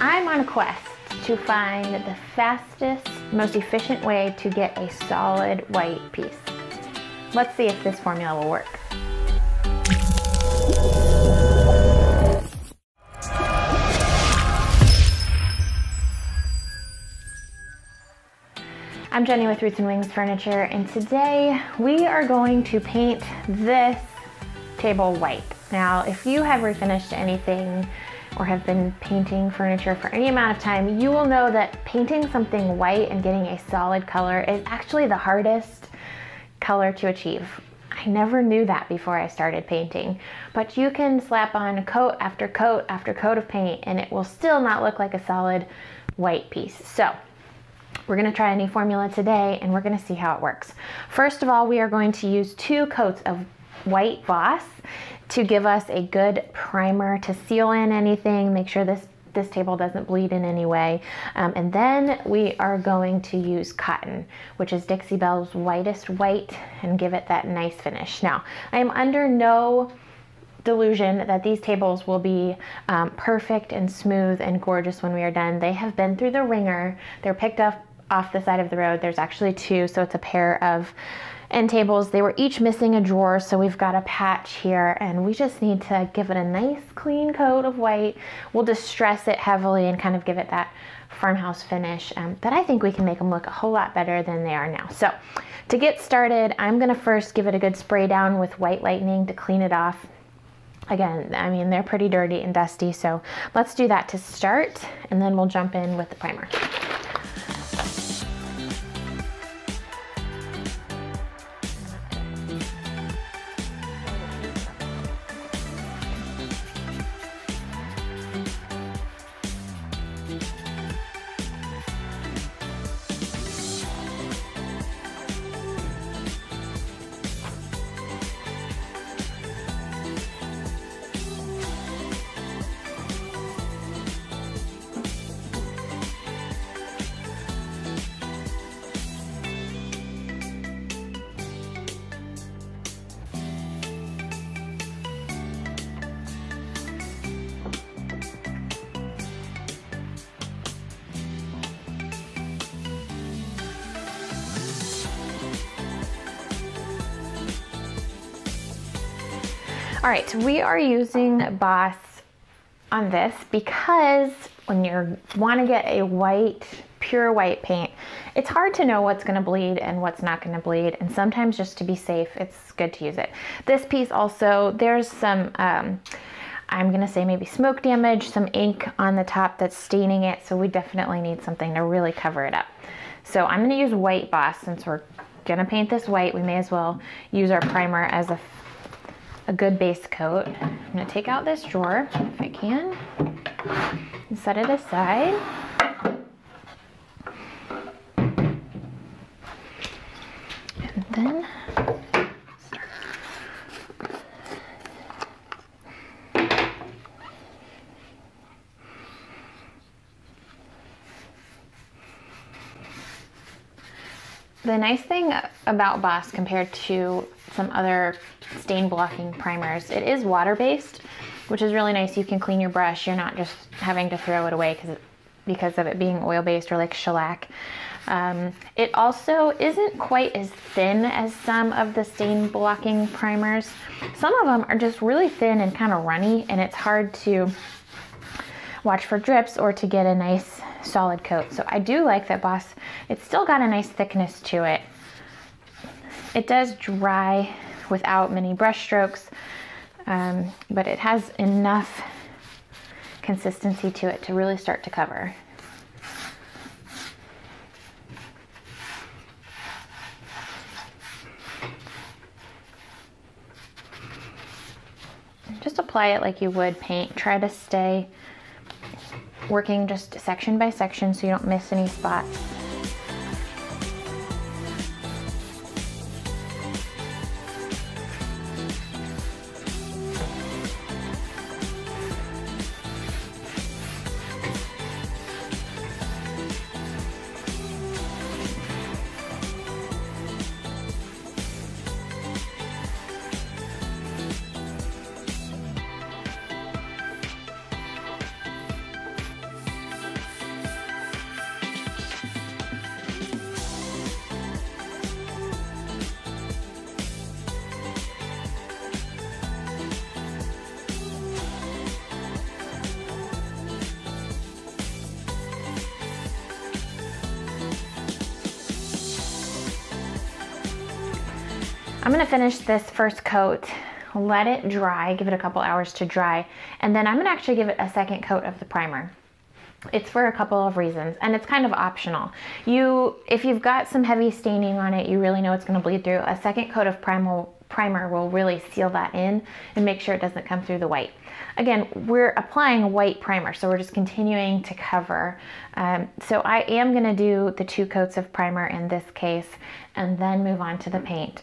I'm on a quest to find the fastest, most efficient way to get a solid white piece. Let's see if this formula will work. I'm Jenny with Roots and Wings Furniture, and today we are going to paint this table white. Now, if you have refinished anything or have been painting furniture for any amount of time, you will know that painting something white and getting a solid color is actually the hardest color to achieve. I never knew that before I started painting, but you can slap on coat after coat after coat of paint and it will still not look like a solid white piece. So we're going to try a new formula today and we're going to see how it works. First of all, we are going to use 2 coats of white Boss to give us a good primer to seal in anything, make sure this table doesn't bleed in any way. And then we are going to use cotton, which is Dixie Belle's whitest white, and give it that nice finish. Now, I am under no delusion that these tables will be perfect and smooth and gorgeous when we are done. They have been through the ringer. They're picked up off the side of the road. There's actually 2, so it's a pair of end tables. They were each missing a drawer, so we've got a patch here, and we just need to give it a nice clean coat of white. We'll distress it heavily and kind of give it that farmhouse finish, but I think we can make them look a whole lot better than they are now. So to get started, I'm gonna first give it a good spray down with White Lightning to clean it off. Again, I mean, they're pretty dirty and dusty, so let's do that to start, and then we'll jump in with the primer. All right, we are using Boss on this because when you want to get a white, pure white paint, it's hard to know what's going to bleed and what's not going to bleed, and sometimes just to be safe, it's good to use it. This piece also, there's some, I'm going to say maybe smoke damage, some ink on the top that's staining it, so we definitely need something to really cover it up. So I'm going to use white Boss. Since we're going to paint this white, we may as well use our primer as a good base coat. I'm going to take out this drawer if I can and set it aside. And then the nice thing about Boss compared to some other stain blocking primers, it is water based, which is really nice. You can clean your brush. You're not just having to throw it away because of it being oil based or like shellac. It also isn't quite as thin as some of the stain blocking primers. Some of them are just really thin and kind of runny, and it's hard to watch for drips or to get a nice solid coat. So I do like that Boss, it's still got a nice thickness to it. It does dry without many brush strokes, but it has enough consistency to it to really start to cover. Just apply it like you would paint. Try to stay working just section by section so you don't miss any spots. I'm gonna finish this first coat, let it dry, give it a couple hours to dry, and then I'm gonna actually give it a second coat of the primer. It's for a couple of reasons, and it's kind of optional. If you've got some heavy staining on it, you really know it's gonna bleed through, a second coat of primer will really seal that in and make sure it doesn't come through the white. Again, we're applying a white primer, so we're just continuing to cover. So I am gonna do the 2 coats of primer in this case, and then move on to the paint.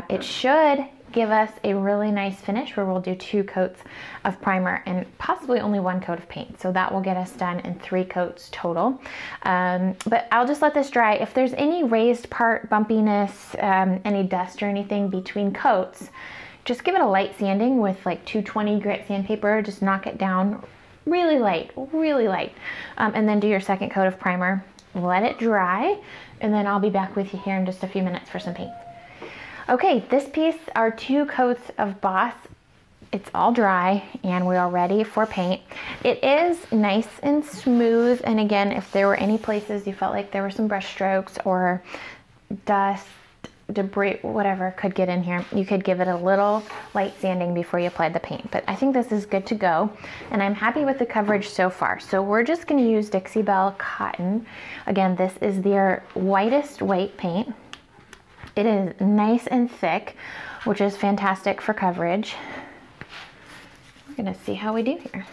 It should give us a really nice finish where we'll do 2 coats of primer and possibly only 1 coat of paint. So that will get us done in 3 coats total. But I'll just let this dry. If there's any raised part, bumpiness, any dust or anything between coats, just give it a light sanding with like 220 grit sandpaper. Just knock it down really light, really light. And then do your second coat of primer. Let it dry, and then I'll be back with you here in just a few minutes for some paint. Okay, this piece are 2 coats of Boss. It's all dry and we are ready for paint. It is nice and smooth, and again, if there were any places you felt like there were some brush strokes or dust, debris, whatever could get in here, you could give it a little light sanding before you applied the paint. But I think this is good to go, and I'm happy with the coverage so far. So we're just gonna use Dixie Belle Cotton. Again, this is their whitest white paint. It is nice and thick, which is fantastic for coverage. We're gonna see how we do here.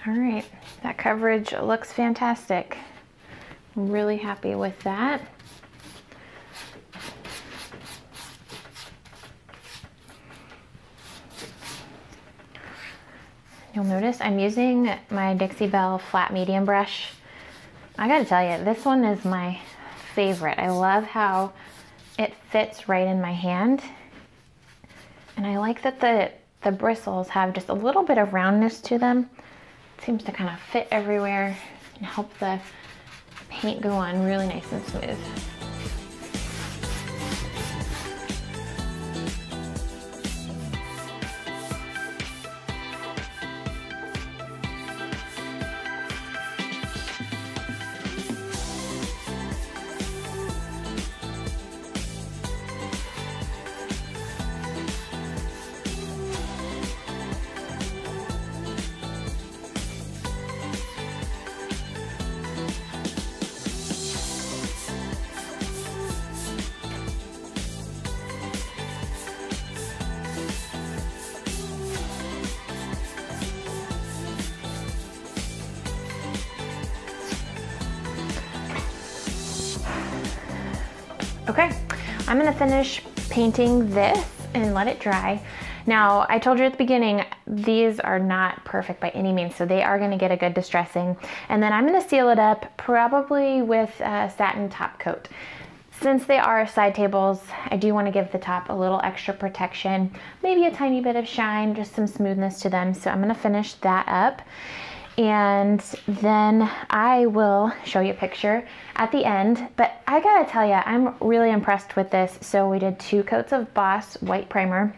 All right, that coverage looks fantastic. I'm really happy with that. You'll notice I'm using my Dixie Belle flat medium brush. I gotta tell you, this one is my favorite. I love how it fits right in my hand. And I like that the bristles have just a little bit of roundness to them. Seems to kind of fit everywhere and help the paint go on really nice and smooth. Okay, I'm gonna finish painting this and let it dry. Now, I told you at the beginning, these are not perfect by any means, so they are gonna get a good distressing. And then I'm gonna seal it up probably with a satin top coat. Since they are side tables, I do wanna give the top a little extra protection, maybe a tiny bit of shine, just some smoothness to them. So I'm gonna finish that up. And then I will show you a picture at the end. But I gotta tell you, I'm really impressed with this. So we did 2 coats of Boss white primer,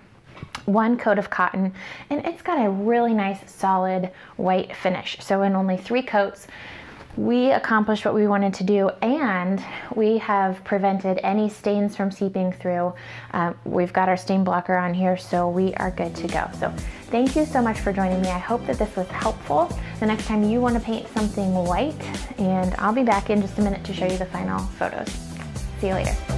1 coat of cotton, and it's got a really nice solid white finish. So in only 3 coats, we accomplished what we wanted to do, and we have prevented any stains from seeping through. We've got our stain blocker on here, so we are good to go. So thank you so much for joining me. I hope that this was helpful the next time you want to paint something white, and I'll be back in just a minute to show you the final photos. See you later.